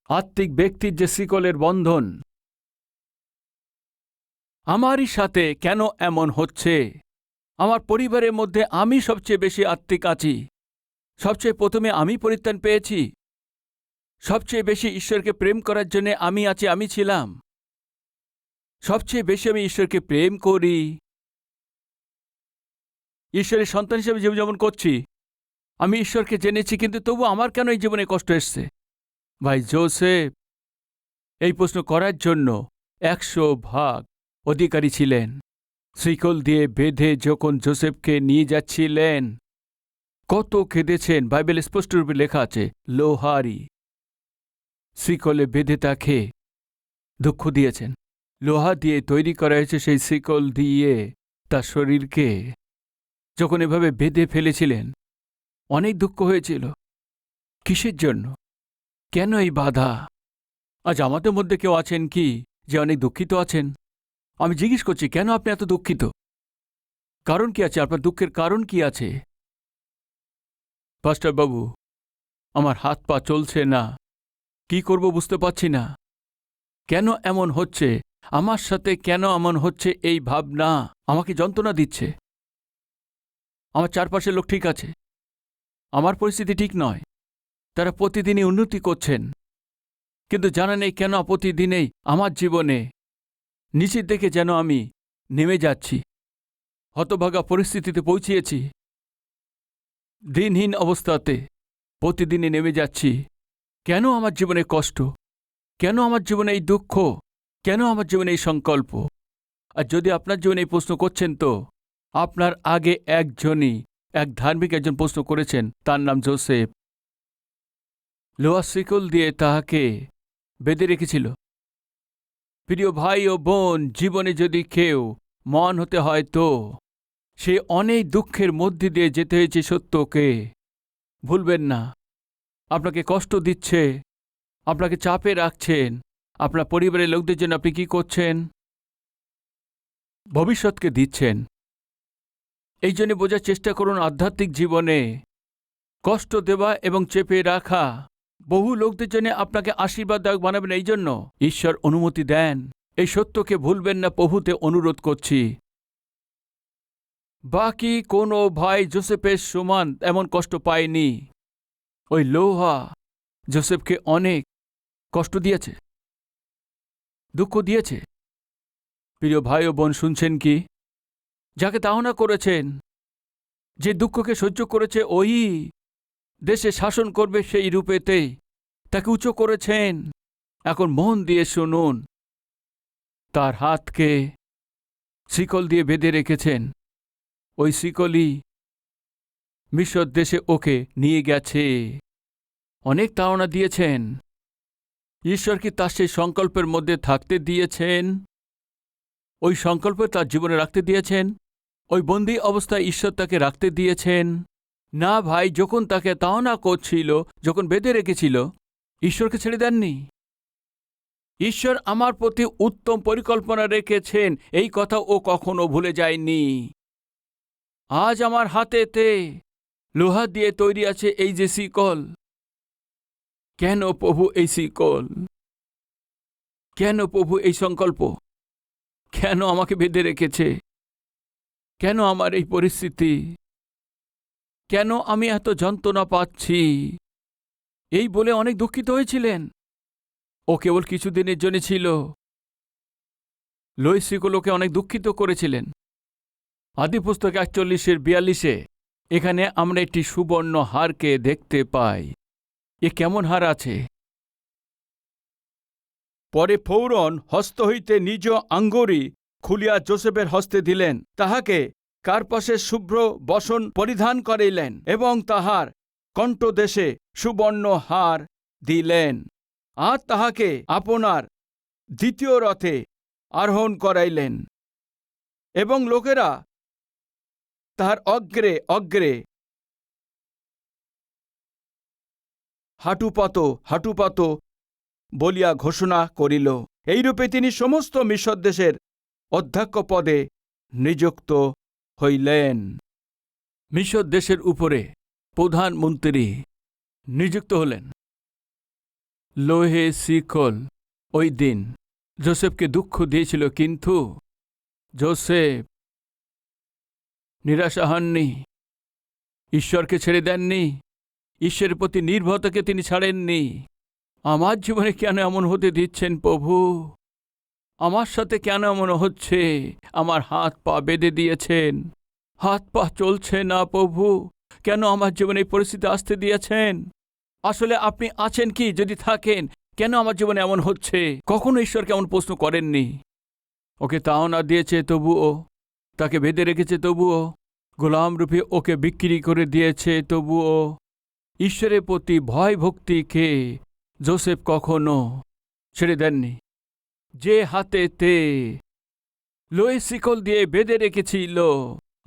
আত্মিক ব্যক্তির যে শিকলের বন্ধন, আমারই সাথে কেন এমন হচ্ছে? আমার পরিবারের মধ্যে আমি সবচেয়ে বেশি আত্মিক আছি, সবচেয়ে প্রথমে আমি পরিত্রাণ পেয়েছি, সবচেয়ে বেশি ঈশ্বরকে প্রেম করার জন্য আমি আছি, আমি ছিলাম, সবচেয়ে বেশি আমি ঈশ্বরকে প্রেম করি, ঈশ্বরের সন্তান হিসেবে জীবনযাপন করছি, আমি ঈশ্বরকে জেনেছি, কিন্তু তবু আমার কেন এই জীবনে কষ্ট এসছে? ভাই যোসেফ এই প্রশ্ন করার জন্য 100% অধিকারী ছিলেন। শিকল দিয়ে বেঁধে যখন যোসেফকে নিয়ে যাচ্ছিলেন, কত কেঁদেছেন, বাইবেলে স্পষ্টরূপে লেখা আছে, লোহারি শিকলে বেঁধে তাকে দুঃখ দিয়েছেন। লোহা দিয়ে তৈরি করা হয়েছে সেই শিকল দিয়ে তার শরীরকে যখন এভাবে বেঁধে ফেলেছিলেন, অনেক দুঃখ হয়েছিল। কিসের জন্য? কেন এই বাধা? আজ আমাদের মধ্যে কেউ আছেন কি যে অনেক দুঃখিত আছেন? আমি জিজ্ঞেস করছি, কেন আপনি এত দুঃখিত? কারণ কি আছে? আপনার দুঃখের কারণ কি আছে? পাস্টার বাবু, আমার হাত পা চলছে না, কি করব বুঝতে পারছি না, কেন এমন হচ্ছে? আমার সাথে কেন এমন হচ্ছে? এই ভাবনা আমাকে যন্ত্রণা দিচ্ছে। আমার চারপাশের লোক ঠিক আছে, আমার পরিস্থিতি ঠিক নয়, তারা প্রতিদিনই উন্নতি করছেন, কিন্তু জানা নেই কেন প্রতিদিনেই আমার জীবনে নিচের দিকে যেন আমি নেমে যাচ্ছি, হতভাগা পরিস্থিতিতে পৌঁছিয়েছি, দিনহীন অবস্থাতে প্রতিদিনে নেমে যাচ্ছি। কেন আমার জীবনে কষ্ট? কেন আমার জীবনে এই দুঃখ? কেন আমার জীবনে এই সংকল্প? আর যদি আপনার জীবনে এই প্রশ্ন করছেন, তো আপনার আগে এক ধার্মিক একজন প্রশ্ন করেছেন, তার নাম যোসেফ। লোহার শিকল দিয়ে তাহাকে বেঁধে রেখেছিল। প্রিয় ভাই ও বোন, জীবনে যদি কেউ মহান হতে হয়, তো সে অনেক দুঃখের মধ্যে দিয়ে যেতে হয়েছে। সত্যকে ভুলবেন না। আপনাকে কষ্ট দিচ্ছে, আপনাকে চাপে রাখছেন, আপনার পরিবারের লোকদের জন্য আপনি কি করছেন? ভবিষ্যৎকে দিচ্ছেন। এই জন্য বোঝার চেষ্টা করুন, আধ্যাত্মিক জীবনে কষ্ট দেওয়া এবং চেপে রাখা বহু লোকদের জন্য আপনাকে আশীর্বাদদায়ক বানাবেন। এই জন্য ঈশ্বর অনুমতি দেন। এই সত্যকে ভুলবেন না, প্রভুতে অনুরোধ করছি। বাকি কোনো ভাই যোসেফের সমান এমন কষ্ট পায়নি। ওই লোহা যোসেফকে অনেক কষ্ট দিয়েছে, দুঃখ দিয়েছে। প্রিয় ভাই ও বোন, শুনছেন কি? যাকে তাড়না করেছেন, যে দুঃখকে সহ্য করেছে, ওই দেশে শাসন করবে সেই রূপেতেই তাকে উঁচু করেছেন। এখন মন দিয়ে শুনুন, তার হাতকে শিকল দিয়ে বেঁধে রেখেছেন। ওই শিকলই মিশর দেশে ওকে নিয়ে গেছে। অনেক তাড়না দিয়েছেন। ঈশ্বর কি তার সেই সংকল্পের মধ্যে থাকতে দিয়েছেন? ওই সংকল্প তার জীবনে রাখতে দিয়েছেন? ওই বন্দী অবস্থায় ঈশ্বর তাকে রাখতে দিয়েছেন? না ভাই, যখন তাকে তাড়না করছিল, যখন বেঁধে রেখেছিল, ঈশ্বরকে ছেড়ে দেননি। ঈশ্বর আমার প্রতি উত্তম পরিকল্পনা রেখেছেন, এই কথা ও কখনো ভুলে যায়নি। আজ আমার হাতেতে লোহা দিয়ে তৈরি আছে এই যে শিকল। কেন প্রভু এই শিকল? কেন প্রভু এই সংকল্প? কেন আমাকে বেঁধে রেখেছে? কেন আমার এই পরিস্থিতি? কেন আমি এত যন্ত্রণা পাচ্ছি? এই বলে অনেক দুঃখিত হয়েছিলেন। ও কেবল কিছুদিনের জন্য ছিল। লোই শিকলকে অনেক দুঃখিত করেছিলেন। আদিপুস্তক 41:42 এখানে আমরা একটি সুবর্ণ হারকে দেখতে পাই। এ কেমন হার আছে? পরে ফৌরন হস্ত হইতে নিজ আঙ্গুরি খুলিয়া যোসেফের হস্তে দিলেন, তাহাকে কার্পাসের শুভ্র বসন পরিধান করাইলেন এবং তাহার কণ্ঠদেশে সুবর্ণ হার দিলেন, আর তাহাকে আপনার দ্বিতীয় রথে আরোহণ করাইলেন এবং লোকেরা তাহার অগ্রে অগ্রে হাঁটুপাত হাঁটুপাত বলিয়া ঘোষণা করিল। এইরূপে তিনি সমস্ত মিশর দেশের অধ্যক্ষ পদে নিযুক্ত হইলেন। মিশর দেশের উপরে প্রধানমন্ত্রী নিযুক্ত হলেন। লোহে শিকল ওই দিন যোসেফকে দুঃখ দিয়েছিল, কিন্তু যোসেফ নিরাশা হননি, ঈশ্বরকে ছেড়ে দেননি, ঈশ্বরের প্রতি নির্ভরতাকে তিনি ছাড়েননি। আমার জীবনে কেন এমন হতে দিচ্ছেন প্রভু? আমার সাথে কেন এমন হচ্ছে? আমার হাত পা বেঁধে দিয়েছেন, হাত পা চলছে না প্রভু। কেন আমার জীবনে এই পরিস্থিতি আসতে দিয়েছেন? আসলে আপনি আছেন কি? যদি থাকেন, কেন আমার জীবনে এমন হচ্ছে? কখনো ঈশ্বরকে এমন প্রশ্ন করেননি। ওকে তাও না দিয়েছে তবুও, তাকে বেঁধে রেখেছে তবুও, গোলামরূপে ওকে বিক্রি করে দিয়েছে তবুও। ঈশ্বরের প্রতি ভয় ভক্তিকে যোসেফ কখনো ছেড়ে দেননি। যে হাতেতে লোহে শিকল দিয়ে বেঁধে রেখেছিল,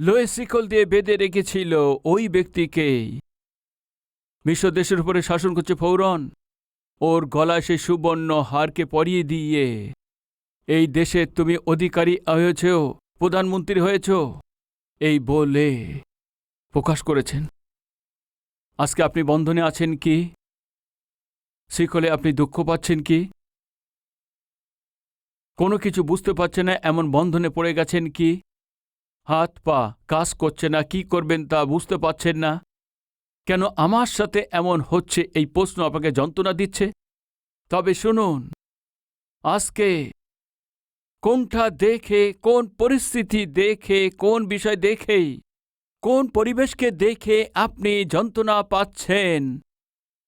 লোহে শিকল দিয়ে বেঁধে রেখেছিল, ওই ব্যক্তিকেই মিশর দেশের উপরে শাসন করছে ফৌরন। ওর গলায় সেই সুবর্ণ হারকে পরিয়ে দিয়ে এই দেশে তুমি অধিকারী হয়েছ, প্রধানমন্ত্রী হয়েছ, এই বলে প্রকাশ করেছেন। আজকে আপনি বন্ধনে আছেন কি? শিকলে আপনি দুঃখ পাচ্ছেন কি? কোনো কিছু বুঝতে পারছেন না, এমন বন্ধনে পড়ে গেছেন কি? হাত পা কাজ করছে না, কি করবেন তা বুঝতে পারছেন না। কেন আমার সাথে এমন হচ্ছে? এই প্রশ্ন আপনাকে যন্ত্রণা দিচ্ছে। তবে শুনুন, আজকে কোনটা দেখে, কোন পরিস্থিতি দেখে, কোন বিষয় দেখেই, কোন পরিবেশকে দেখে আপনি যন্ত্রণা পাচ্ছেন,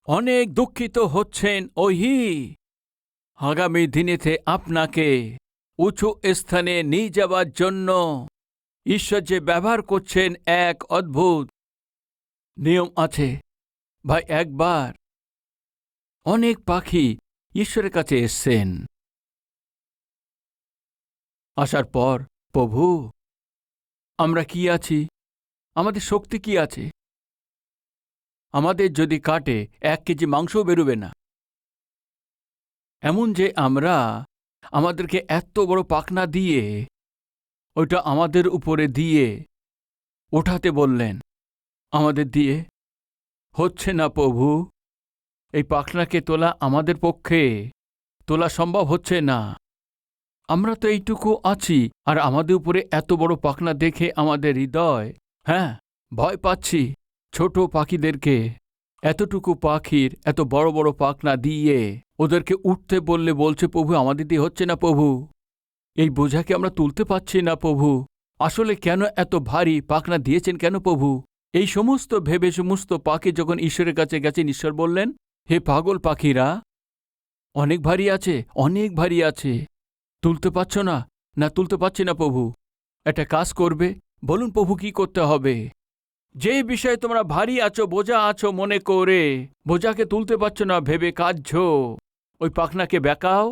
অনেক দুঃখিত হচ্ছেন, ওহি আগামী দিনেতে আপনাকে উঁচু স্থানে নিয়ে যাবার জন্য ঈশ্বর যে ব্যবহার করছেন এক অদ্ভুত নিয়ম আছে। ভাই, একবার অনেক পাখি ঈশ্বরের কাছে এসছেন। আসার পর, প্রভু আমরা কি আছি? আমাদের শক্তি কি আছে? আমাদের যদি কাটে 1 কেজি মাংসও বেরোবে না। এমন যে আমরা আমাদেরকে এত বড় পাখনা দিয়ে ওইটা আমাদের উপরে দিয়ে ওঠাতে বললেন, আমাদের দিয়ে হচ্ছে না প্রভু। এই পাখনাকে তোলা আমাদের পক্ষে তোলা সম্ভব হচ্ছে না। আমরা তো এইটুকু আছি, আর আমাদের উপরে এত বড় পাখনা দেখে আমাদের হৃদয়, ভয় পাচ্ছি। ছোট পাখিদেরকে এতটুকু পাখির এত বড় বড় পাখনা দিয়ে ওদেরকে উঠতে বললে বলছে, প্রভু আমাদের দিয়ে হচ্ছে না প্রভু। এই বোঝাকে আমরা তুলতে পারছি না প্রভু। আসলে কেন এত ভারী পাখনা দিয়েছেন কেন প্রভু? এই সমস্ত ভেবে সমস্ত পাখি যখন ঈশ্বরের কাছে গেছেন, ঈশ্বর বললেন, হে পাগল পাখিরা, অনেক ভারী আছে, অনেক ভারী আছে, তুলতে পারছ না? না, তুলতে পারছি না প্রভু। একটা কাজ করবে, বলুন প্রভু কি করতে হবে? যে বিষয়ে তোমরা ভারী আছো, বোঝা আছো মনে করে, বোঝাকে তুলতে পারছ না ভেবে কাঁদছ, ওই পাখনাকে বেঁকাও।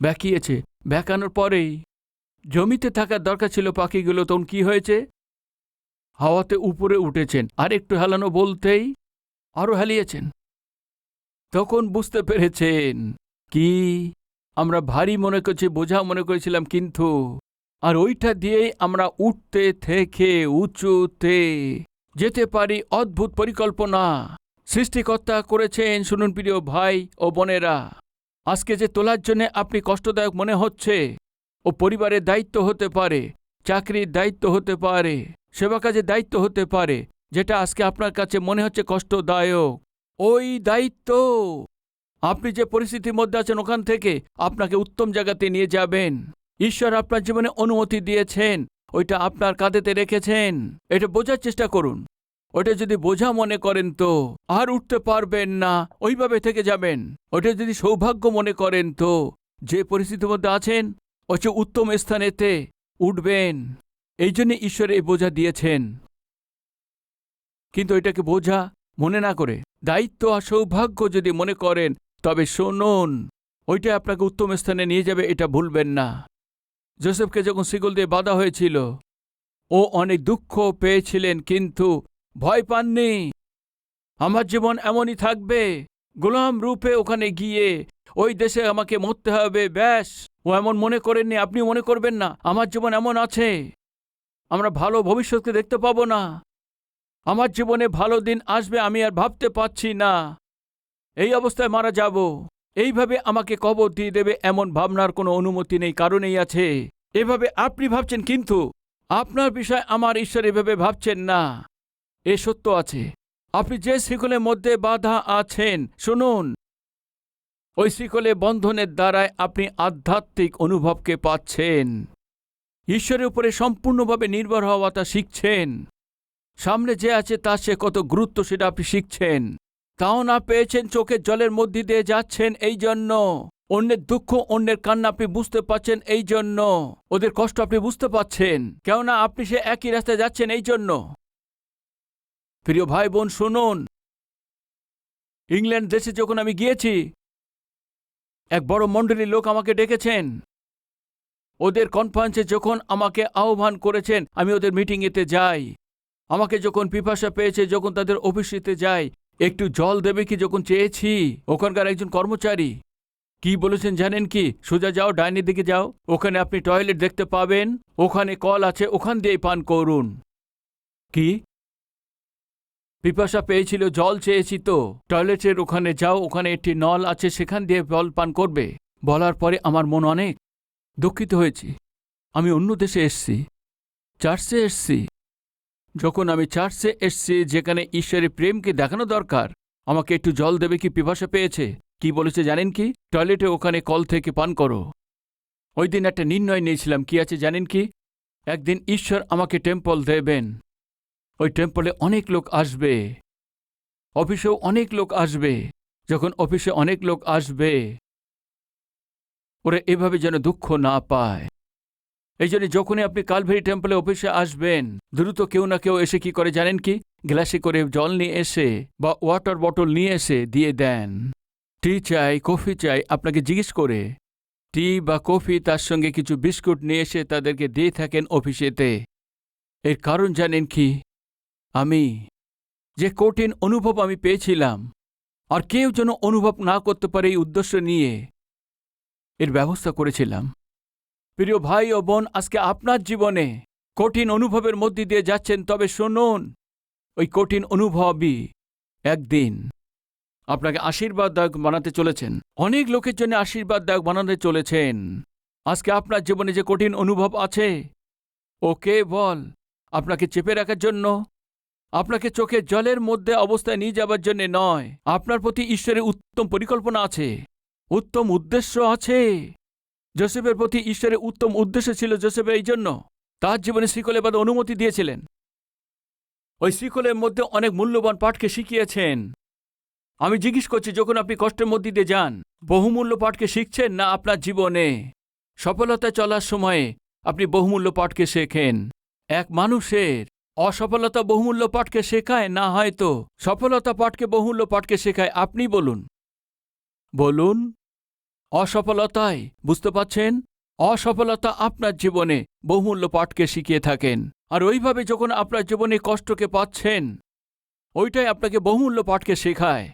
বেঁকিয়েছে, বেঁকানোর পরেই জমিতে থাকার দরকার ছিল পাখিগুলো, তখন কি হয়েছে? হাওয়াতে উপরে উঠেছেন, আর একটু হেলানো বলতেই আরও হেলিয়েছেন। তখন বুঝতে পেরেছেন কি আমরা ভারী মনে করছি, বোঝা মনে করেছিলাম, কিন্তু আর ওইটা দিয়েই আমরা উঠতে থেকে উঁচুতে যেতে পারি। অদ্ভুত পরিকল্পনা সৃষ্টিকর্তা করেছেন। শুনুন প্রিয় ভাই ও বোনেরা, আজকে যে তোলার জন্য আপনি কষ্টদায়ক মনে হচ্ছে, ও পরিবারের দায়িত্ব হতে পারে, চাকরির দায়িত্ব হতে পারে, সেবা কাজের দায়িত্ব হতে পারে, যেটা আজকে আপনার কাছে মনে হচ্ছে কষ্টদায়ক। ওই দায়িত্ব আপনি যে পরিস্থিতির মধ্যে আছেন, ওখান থেকে আপনাকে উত্তম জায়গাতে নিয়ে যাবেন। ঈশ্বর আপনার জীবনে অনুমতি দিয়েছেন, ওইটা আপনার কাঁধেতে রেখেছেন। এটা বোঝার চেষ্টা করুন। ওটা যদি বোঝা মনে করেন তো আর উঠতে পারবেন না, ওইভাবে থেকে যাবেন। ওটা যদি সৌভাগ্য মনে করেন তো যে পরিস্থিতির মধ্যে আছেন হচ্ছে উত্তম স্থানেতে উঠবেন। এই জন্য ঈশ্বর এই বোঝা দিয়েছেন। কিন্তু এটাকে বোঝা মনে না করে দায়িত্ব আর সৌভাগ্য যদি মনে করেন, তবে শুনুন, ওইটা আপনাকে উত্তম স্থানে নিয়ে যাবে, এটা ভুলবেন না। যোসেফকে যখন শিকল দিয়ে বাঁধা হয়েছিল, ও অনেক দুঃখ পেয়েছিলেন, কিন্তু ভয় পাননি। আমার জীবন এমনই থাকবে, গোলাম রূপে ওখানে গিয়ে ওই দেশে আমাকে মরতে হবে, ব্যাস। ও এমন মনে করেননি, আপনি মনে করবেন না আমার জীবন এমন আছে, আমরা ভালো ভবিষ্যৎকে দেখতে পাবো না, আমার জীবনে ভালো দিন আসবে আমি আর ভাবতে পারছি না, এই অবস্থায় মারা যাব, এইভাবে আমাকে কবর দিয়ে দেবে, এমন ভাবনার কোনো অনুমতি নেই, কারণেই আছে। এভাবে আপনি ভাবছেন, কিন্তু আপনার বিষয় আমার ঈশ্বর এভাবে ভাবছেন না। এ সত্য আছে, আপনি যে শিকলের মধ্যে বাধা আছেন, শুনুন, ওই শিকলে বন্ধনের দ্বারায় আপনি আধ্যাত্মিক অনুভবকে পাচ্ছেন, ঈশ্বরের উপরে সম্পূর্ণভাবে নির্ভর হওয়াটা শিখছেন। সামনে যে আছে তার সে কত গুরুত্ব সেটা আপনি শিখছেন। তাও না পেয়েছেন, চোখের জলের মধ্যে দিয়ে যাচ্ছেন এই জন্য। অন্যের দুঃখ, অন্যের কান্না আপনি বুঝতে পাচ্ছেন এই জন্য। ওদের কষ্ট আপনি বুঝতে পাচ্ছেন, কেননা আপনি সে একই রাস্তায় যাচ্ছেন এই জন্য। প্রিয় ভাই বোন শুনুন, ইংল্যান্ড দেশে যখন আমি গিয়েছি, এক বড় মণ্ডলীর লোক আমাকে ডেকেছেন। ওদের কনফারেন্সে যখন আমাকে আহ্বান করেছেন, আমি ওদের মিটিংয়েতে যাই। আমাকে যখন পিপাসা পেয়েছে, যখন তাদের অফিসেতে যাই, একটু জল দেবে কি যখন চেয়েছি, ওখানকার একজন কর্মচারী কি বলেছেন জানেন কি? সোজা যাও, ডাইনের দিকে যাও, ওখানে আপনি টয়লেট দেখতে পাবেন, ওখানে কল আছে, ওখান দিয়েই পান করুন। কি পিপাসা পেয়েছিল, জল চেয়েছি তো, টয়লেটের ওখানে যাও, ওখানে একটি নল আছে, সেখান দিয়ে জল পান করবে। বলার পরে আমার মন অনেক দুঃখিত হয়েছি। আমি অন্য দেশে এসছি, চার্চে এসছি। যখন আমি চার্চে এসছি, যেখানে ঈশ্বরের প্রেমকে দেখানো দরকার, আমাকে একটু জল দেবে কি পিপাসা পেয়েছে, কি বলেছে জানেন কি? টয়লেটে ওখানে কল থেকে পান করো। ওই দিন একটা নির্ণয় নিয়েছিলাম, কি আছে জানেন কি? একদিন ঈশ্বর আমাকে টেম্পল দেবেন, ওই টেম্পলে অনেক লোক আসবে, অফিসেও অনেক লোক আসবে। যখন অফিসে অনেক লোক আসবে, ওরা এভাবে যেন দুঃখ না পায়। এই জন্য যখনই আপনি কালভারি টেম্পলে অফিসে আসবেন, দ্রুত কেউ না কেউ এসে কি করে জানেন কি? গ্লাসে করে জল নিয়ে এসে বা ওয়াটার বটল নিয়ে এসে দিয়ে দেন। টি চাই, কফি চাই, আপনাকে জিজ্ঞেস করে টি বা কফি, তার সঙ্গে কিছু বিস্কুট নিয়ে এসে তাদেরকে দিয়ে থাকেন অফিসেতে। এর কারণ জানেন কি? আমি যে কঠিন অনুভব আমি পেয়েছিলাম, আর কেউ যেন অনুভব না করতে পারে, এই উদ্দেশ্য নিয়ে এর ব্যবস্থা করেছিলাম। প্রিয় ভাই ও বোন, আজকে আপনার জীবনে কঠিন অনুভবের মধ্যে দিয়ে যাচ্ছেন, তবে শুনুন, ওই কঠিন অনুভবই একদিন আপনাকে আশীর্বাদদায়ক বানাতে চলেছেন। অনেক লোকের জন্য আশীর্বাদদায়ক বানাতে চলেছেন। আজকে আপনার জীবনে যে কঠিন অনুভব আছে, ও কেবল আপনাকে চেপে রাখার জন্য, আপনাকে চোখের জলের মধ্যে অবস্থায় নিয়ে যাবার জন্য নয়। আপনার প্রতি ঈশ্বরের উত্তম পরিকল্পনা আছে, উত্তম উদ্দেশ্য আছে। যোসেফের প্রতি ঈশ্বরের উত্তম উদ্দেশ্য ছিল, যোসেফের এই জন্য তার জীবনে শিকলে বাঁধা অনুমতি দিয়েছিলেন। ওই শিকলের মধ্যে অনেক মূল্যবান পাঠকে শিখিয়েছেন। আমি জিজ্ঞেস করছি, যখন আপনি কষ্টের মধ্যে দিয়ে যান, বহুমূল্য পাঠকে শিখছেন না? আপনার জীবনে সফলতা চলার সময়ে আপনি বহুমূল্য পাঠকে শেখেন। এক মানুষের অসফলতা বহুমূল্য পাঠকে শেখায় না, হয়তো সফলতা পাঠকে বহুমূল্য পাঠকে শেখায়। আপনি বলুন, বলুন, অসফলতায় বুঝতে পাচ্ছেন? অসফলতা আপনার জীবনে বহুমূল্য পাঠকে শিখিয়ে থাকেন। আর ওইভাবে যখন আপনার জীবনে কষ্টকে পাচ্ছেন, ওইটাই আপনাকে বহুমূল্য পাঠকে শেখায়।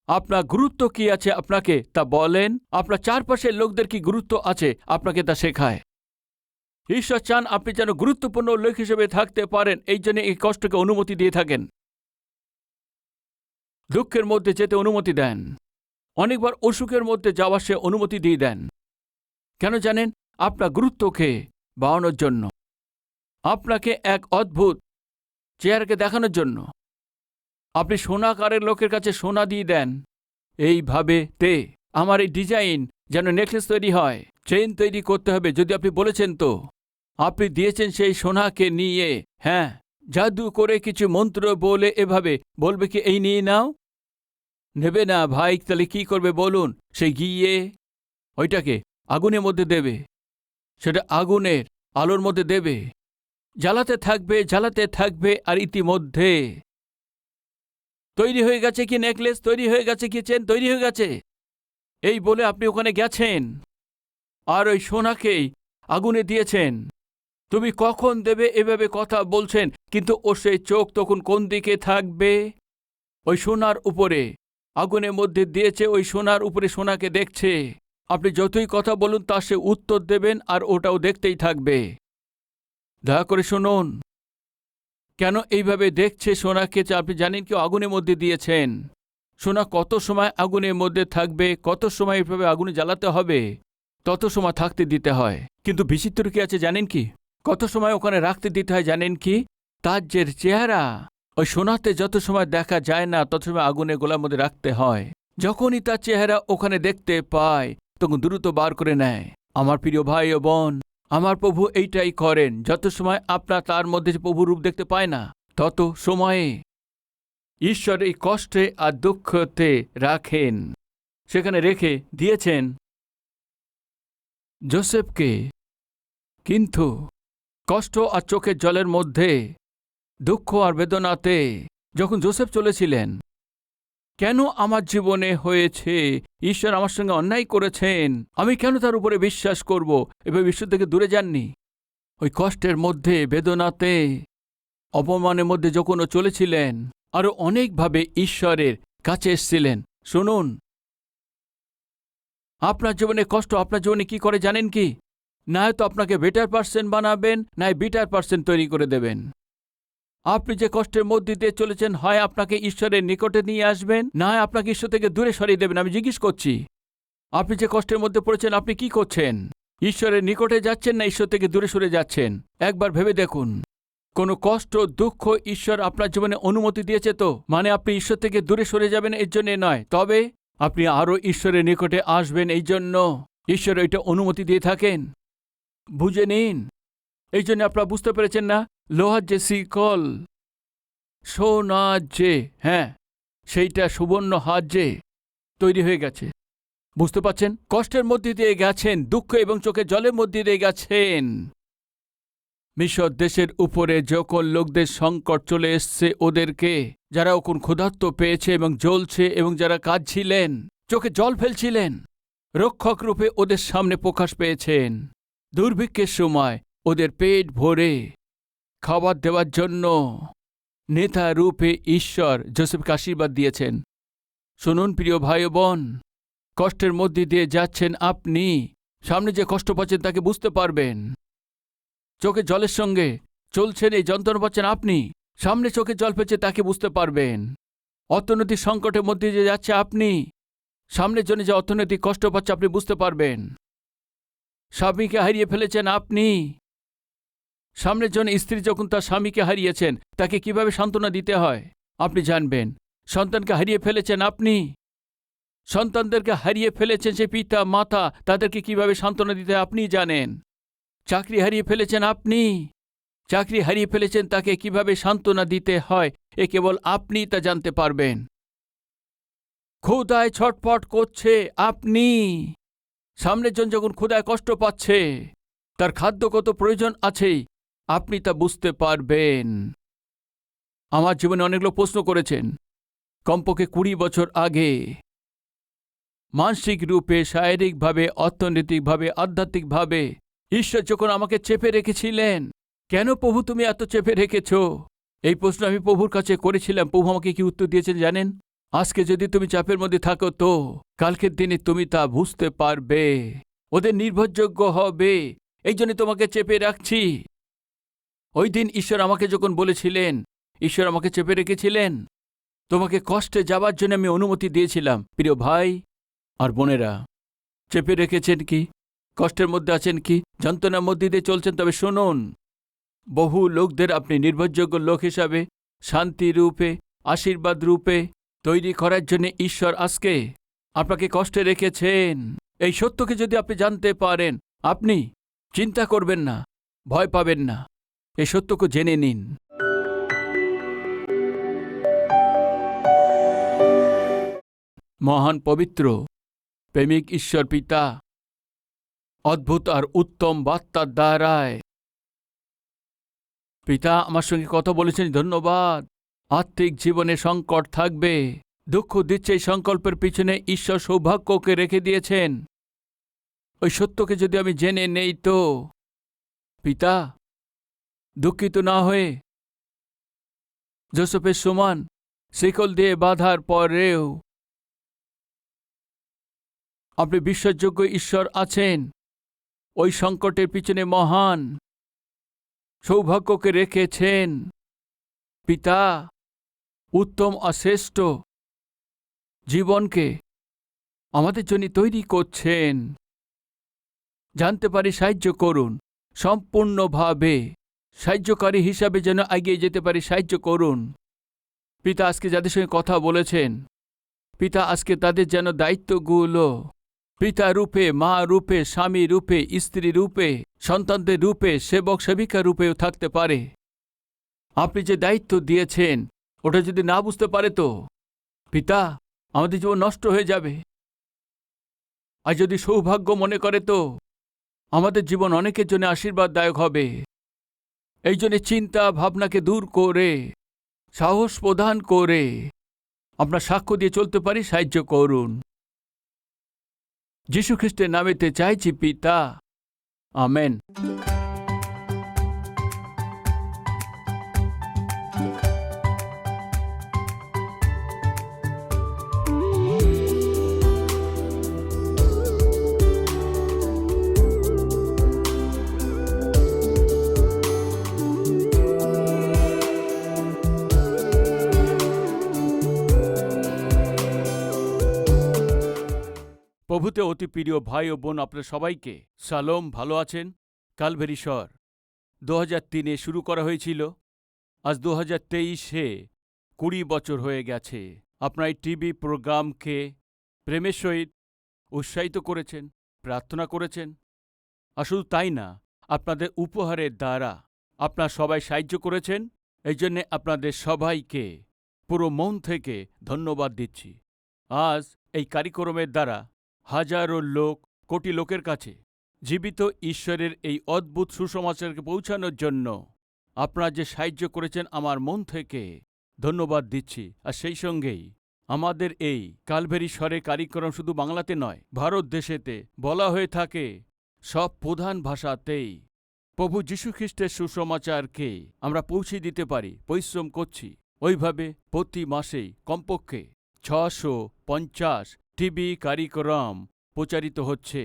আপনার গুরুত্ব কি আছে আপনাকে তা বলেন, আপনার চারপাশের লোকদের কি গুরুত্ব আছে আপনাকে তা শেখায়। ঈশ্বর চান আপনি যেন গুরুত্বপূর্ণ লোক হিসেবে থাকতে পারেন, এই জন্য এই কষ্টকে অনুমতি দিয়ে থাকেন, দুঃখের মধ্যে যেতে অনুমতি দেন, অনেকবার অসুখের মধ্যে যাওয়ার সে অনুমতি দিয়ে দেন। কেন জানেন? আপনার গুরুত্বকে বাড়ানোর জন্য, আপনাকে এক অদ্ভুত চেহারাকে দেখানোর জন্য। আপনি সোনাকারের লোকের কাছে সোনা দিয়ে দেন, এইভাবে আমার এই ডিজাইন যেন নেকলেস তৈরি হয়, চেইন তৈরি করতে হবে। যদি আপনি বলেছেন তো আপনি দিয়েছেন সেই সোনাকে নিয়ে, হ্যাঁ, জাদু করে কিছু মন্ত্র বলে এভাবে বলবে কি এই নিয়ে নাও? নেবে না ভাই। তাহলে কি করবে বলুন? সে গিয়ে ওইটাকে আগুনের মধ্যে দেবে, সেটা আগুনের আলোর মধ্যে দেবে, জ্বালাতে থাকবে। আর ইতিমধ্যে তৈরি হয়ে গেছে কি নেকলেস, তৈরি হয়ে গেছে কি চেন, তৈরি হয়ে গেছে। এই বলে আপনি ওখানে গেছেন আর ওই সোনাকেই আগুনে দিয়েছেন। তুমি কখন দেবে এভাবে কথা বলছেন, কিন্তু ও সেই চোখ তখন কোন দিকে থাকবে? ওই সোনার উপরে, আগুনের মধ্যে দিয়েছে, ওই সোনার উপরে সোনাকে দেখছে। আপনি যতই কথা বলুন তা সে উত্তর দেবেন আর ওটাও দেখতেই থাকবে। দয়া করে শুনুন, কেন এইভাবে দেখছে সোনাকে? আপনি জানেন কি আগুনের মধ্যে দিয়েছেন। সোনা কত সময় আগুনের মধ্যে থাকবে, কত সময় এইভাবে আগুনে জ্বালাতে হবে, তত সময় থাকতে দিতে হয়। কিন্তু বিচিত্র কি আছে জানেন কি? কত সময় ওখানে রাখতে দিতে হয় জানেন কি? তার যে চেহারা, ওই সোনাতে যত সময় দেখা যায় না তত সময় আগুনের গোলার মধ্যে রাখতে হয়। যখনই তার চেহারা ওখানে দেখতে পায় তখন দ্রুত বার করে নেয়। আমার প্রিয় ভাই ও বোন, আমার প্রভু এইটাই করেন। যত সময় আপনার তার মধ্যে প্রভু রূপ দেখতে পায় না, তত সময়ে ঈশ্বর এই কষ্টে আর দুঃখতে রাখেন। সেখানে রেখে দিয়েছেন যোসেফকে। কিন্তু কষ্ট আর চোখের জলের মধ্যে, দুঃখ আর বেদনাতে যখন যোসেফ চলেছিলেন, কেন আমার জীবনে হয়েছে, ঈশ্বর আমার সঙ্গে অন্যায় করেছেন, আমি কেন তার উপরে বিশ্বাস করব, এভাবে ঈশ্বর থেকে দূরে যাননি। ওই কষ্টের মধ্যে, বেদনাতে, অপমানের মধ্যে যখন ও চলেছিলেন, আরও অনেকভাবে ঈশ্বরের কাছে এসেছিলেন। শুনুন, আপনার জীবনে কষ্ট আপনার জীবনে কি করে জানেন কি? না হয়তো আপনাকে বেটার পার্সন বানাবেন, না বিটার পার্সন তৈরি করে দেবেন। আপনি যে কষ্টের মধ্যে দিয়ে চলেছেন, হয় আপনাকে ঈশ্বরের নিকটে নিয়ে আসবেন, না হয় আপনাকে ঈশ্বর থেকে দূরে সরিয়ে দেবেন। আমি জিজ্ঞেস করছি, আপনি যে কষ্টের মধ্যে পড়েছেন আপনি কি করছেন? ঈশ্বরের নিকটে যাচ্ছেন না ঈশ্বর থেকে দূরে সরে যাচ্ছেন? একবার ভেবে দেখুন। কোনো কষ্ট, দুঃখ ঈশ্বর আপনার জীবনে অনুমতি দিয়েছে তো, মানে আপনি ঈশ্বর থেকে দূরে সরে যাবেন এর জন্যে নয়, তবে আপনি আরও ঈশ্বরের নিকটে আসবেন এই জন্য ঈশ্বর এটা অনুমতি দিয়ে থাকেন। বুঝে নিন। এই জন্য আপনারা বুঝতে পেরেছেন না, লোহার যে শিকল, সোনার যে, হ্যাঁ, সেইটা সুবর্ণ হাত যে তৈরি হয়ে গেছে। বুঝতে পারছেন? কষ্টের মধ্যে দিয়ে গেছেন, দুঃখ এবং চোখের জলের মধ্যে দিয়ে গেছেন। মিশর দেশের উপরে যখন লোকদের সংকট চলে এসছে, ওদেরকে যারা ওখন ক্ষুধার্ত পেয়েছে এবং জ্বলছে, এবং যারা কাঁদছিলেন, চোখে জল ফেলছিলেন, রক্ষক রূপে ওদের সামনে প্রকাশ পেয়েছেন। দুর্ভিক্ষের সময় ওদের পেট ভরে খাবার দেওয়ার জন্য নেতা রূপে ঈশ্বর যোসেফকে আশীর্বাদ দিয়েছেন। শুনুন প্রিয় ভাই বোন, কষ্টের মধ্যে দিয়ে যাচ্ছেন আপনি, সামনে যে কষ্ট পাচ্ছেন তাকে বুঝতে পারবেন। চোখে জলের সঙ্গে চলছেন, এই যন্ত্রণা পাচ্ছেন আপনি, সামনে চোখে জল পেয়েছে তাকে বুঝতে পারবেন। অর্থনৈতিক সংকটের মধ্যে দিয়ে যাচ্ছে আপনি, সামনের জন্য যে অর্থনৈতিক কষ্ট পাচ্ছে আপনি বুঝতে পারবেন। স্বামীকে হারিয়ে ফেলেছেন আপনি, সামনের জন্য স্ত্রী যখন তার স্বামীকে হারিয়েছেন তাকে কিভাবে সান্ত্বনা দিতে হয় আপনি জানবেন। সন্তানকে হারিয়ে ফেলেছেন আপনি, সন্তানদেরকে হারিয়ে ফেলেছেন সে পিতা মাতা, তাদেরকে কিভাবে সান্ত্বনা দিতে হয় আপনি জানেন। চাকরি হারিয়ে ফেলেছেন আপনি, চাকরি হারিয়ে ফেলেছেন তাকে কিভাবে সান্ত্বনা দিতে হয় এ কেবল আপনি তা জানতে পারবেন। ক্ষুধায় ছটফট করছে আপনি, সামনের জন যখন ক্ষুধায় কষ্ট পাচ্ছে, তার খাদ্য কত প্রয়োজন আছে আপনি তা বুঝতে পারবেন। আমার জীবনে অনেক লোক প্রশ্ন করেছেন, কমপক্ষে 20 বছর আগে, মানসিক রূপে, শারীরিকভাবে, অর্থনৈতিকভাবে, আধ্যাত্মিকভাবে ঈশ্বর যখন আমাকে চেপে রেখেছিলেন, কেন প্রভু তুমি এত চেপে রেখেছ? এই প্রশ্ন আমি প্রভুর কাছে করেছিলাম। প্রভু আমাকে কি উত্তর দিয়েছেন জানেন? আজকে যদি তুমি চাপের মধ্যে থাকো তো কালকের দিনে তুমি তা বুঝতে পারবে, ওদের নির্ভরযোগ্য হবে, এই জন্য তোমাকে চেপে রাখছি। ওই দিন ঈশ্বর আমাকে যখন বলেছিলেন, ঈশ্বর আমাকে চেপে রেখেছিলেন, তোমাকে কষ্টে যাবার জন্য আমি অনুমতি দিয়েছিলাম। প্রিয় ভাই আর বোনেরা, চেপে রেখেছেন কি? কষ্টের মধ্যে আছেন কি? যন্ত্রণার মধ্যে দিয়ে চলছেন? তবে শুনুন, বহু লোকদের আপনি নির্ভরযোগ্য লোক হিসাবে, শান্তি রূপে, আশীর্বাদ রূপে তৈরি করার জন্য ঈশ্বর আজকে আপনাকে কষ্টে রেখেছেন। এই সত্যকে যদি আপনি জানতে পারেন, আপনি চিন্তা করবেন না, ভয় পাবেন না। এই সত্যকে জেনে নিন। মহান পবিত্র প্রেমিক ঈশ্বর পিতা, অদ্ভুত আর উত্তম বার্তার দ্বারায়। পিতা আমার সঙ্গে কথা বলেছেন, ধন্যবাদ। আত্মিক জীবনে সংকট থাকবে, দুঃখ দিচ্ছে, এই সংকল্পের পিছনে ঈশ্বর সৌভাগ্যকে রেখে দিয়েছেন। ওই সত্যকে যদি আমি জেনে নেই তো পিতা, দুঃখিত না হয়ে যোসেফের সমান শিকল দিয়ে বাঁধার পরেও আপনি বিশ্বাসযোগ্য ঈশ্বর আছেন। ওই সংকটের পিছনে মহান সৌভাগ্যকে রেখেছেন। পিতা, উত্তম আর শ্রেষ্ঠ জীবনকে আমাদের জন্য তৈরি করছেন। জানতে পারি, সাহায্য করুন, সম্পূর্ণভাবে সাহায্যকারী হিসাবে যেন এগিয়ে যেতে পারি, সাহায্য করুন। পিতা, আজকে যাদের সঙ্গে কথা বলেছেন, পিতা, আজকে তাদের যেন দায়িত্বগুলো পিতা রূপে, মা রূপে, স্বামী রূপে, স্ত্রী রূপে, সন্তানদের রূপে, সেবক সেবিকা রূপেও থাকতে পারে। আপনি যে দায়িত্ব দিয়েছেন ওটা যদি না বুঝতে পারে তো পিতা, আমাদের জীবন নষ্ট হয়ে যাবে। আর যদি সৌভাগ্য মনে করে তো আমাদের জীবন অনেকের জন্য আশীর্বাদদায়ক হবে। এই জন্য চিন্তা ভাবনাকে দূর করে, সাহস প্রদান করে আপনার সাক্ষ্য দিয়ে চলতে পারি, সাহায্য করুন। যীশু খ্রিস্টের নামেতে চাইছি পিতা, আমেন। প্রভুতে অতি প্রিয় ভাই ও বোন, আপনার সবাইকে শালোম। ভালো আছেন? কালভেরি স্বর 2003-এ শুরু করা হয়েছিল। আজ 2023-এ 20 বছর হয়ে গেছে। আপনার এই টিভি প্রোগ্রামকে প্রেমের সহিত উৎসাহিত করেছেন, প্রার্থনা করেছেন। আর শুধু তাই না, আপনাদের উপহারের দ্বারা আপনার সবাই সাহায্য করেছেন। এই জন্যে আপনাদের সবাইকে পুরো মন থেকে ধন্যবাদ দিচ্ছি। আজ এই কার্যক্রমের দ্বারা হাজারো লোক, কোটি লোকের কাছে জীবিত ঈশ্বরের এই অদ্ভুত সুসমাচারকে পৌঁছানোর জন্য আপনারা যে সাহায্য করেছেন, আমার মন থেকে ধন্যবাদ দিচ্ছি। আর সেই সঙ্গেই আমাদের এই কালভেরি স্বরে কার্যক্রম শুধু বাংলাতে নয়, ভারত দেশেতে বলা হয়ে থাকে সব প্রধান ভাষাতেই প্রভু যীশু খ্রিস্টের সুসমাচারকে আমরা পৌঁছে দিতে পারি। পরিশ্রম করছি। ওইভাবে প্রতি মাসেই কমপক্ষে 650 টিভি কার্যক্রম প্রচারিত হচ্ছে।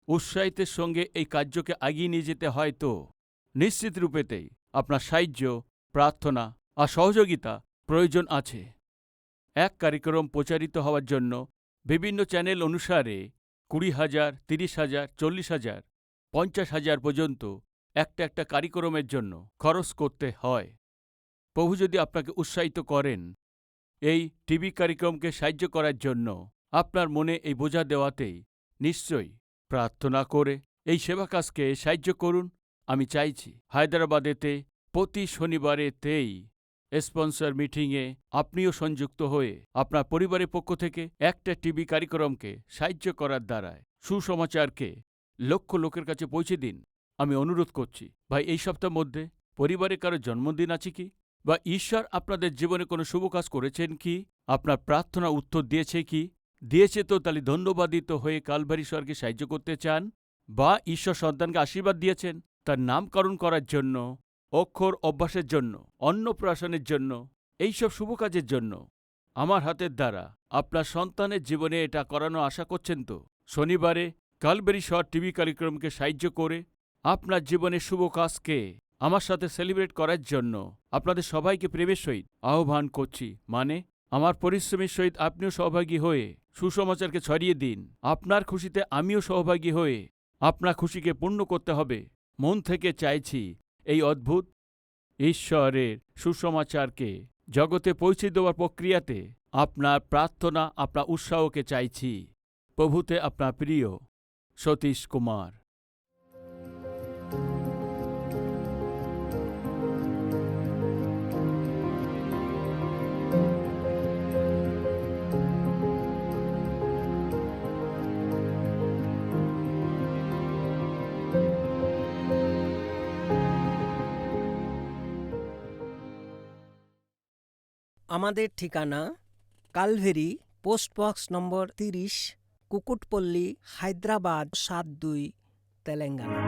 উৎসাহিতের সঙ্গে এই কার্যকে এগিয়ে নিয়ে যেতে হয় তো নিশ্চিত রূপেতেই আপনার সাহায্য, প্রার্থনা আর সহযোগিতা প্রয়োজন আছে। এক কার্যক্রম প্রচারিত হওয়ার জন্য বিভিন্ন চ্যানেল অনুসারে 20,000, 30,000, 40,000, 50,000 পর্যন্ত একটা কার্যক্রমের জন্য খরচ করতে হয়। প্রভু যদি আপনাকে উৎসাহিত করেন এই টিভি কার্যক্রমকে সাহায্য করার জন্য, আপনার মনে এই বোঝা দেওয়াতেই নিশ্চয়ই প্রার্থনা করে এই সেবা কাজকে সাহায্য করুন। আমি চাইছি হায়দ্রাবাদেতে প্রতি শনিবারেতেই স্পন্সর মিটিংয়ে আপনিও সংযুক্ত হয়ে আপনার পরিবারের পক্ষ থেকে একটা টিভি কার্যক্রমকে সাহায্য করার দ্বারায় সুসমাচারকে লক্ষ লোকের কাছে পৌঁছে দিন। আমি অনুরোধ করছি, ভাই, এই সপ্তাহের মধ্যে পরিবারে কারো জন্মদিন আছে কি? বা ঈশ্বর আপনাদের জীবনে কোনো শুভ কাজ করেছেন কি? আপনার প্রার্থনা উত্তর দিয়েছে কি? দিয়েছে তো তাহলে ধন্যবাদিত হয়ে কালভারি স্বরকে সাহায্য করতে চান? বা ঈশ্বর সন্তানকে আশীর্বাদ দিয়েছেন তার নামকরণ করার জন্য, অক্ষর অভ্যাসের জন্য, অন্নপ্রাশনের জন্য, এইসব শুভ কাজের জন্য আমার হাতের দ্বারা আপনার সন্তানের জীবনে এটা করানো আশা করছেন তো? শনিবারে কালভারি স্বর টিভি কার্যক্রমকে সাহায্য করে আপনার জীবনের শুভ কাজকে আমার সাথে সেলিব্রেট করার জন্য আপনাদের সবাইকে প্রেমের সহিত আহ্বান করছি। মানে আমার পরিশ্রমের সহিত আপনিও সহভাগী হয়ে সুসমাচারকে ছড়িয়ে দিন। আপনার খুশিতে আমিও সহভাগী হয়ে আপনার খুশিকে পূর্ণ করতে হবে। মন থেকে চাইছি এই অদ্ভুত ঈশ্বরের সুসমাচারকে জগতে পৌঁছে দেওয়ার প্রক্রিয়াতে আপনার প্রার্থনা, আপনার উৎসাহকে চাইছি। প্রভুতে আপনার প্রিয় সতীশ কুমার। আমাদের ঠিকানা Calvary, post box number 30, Kukatpally, Hyderabad 72, Telangana.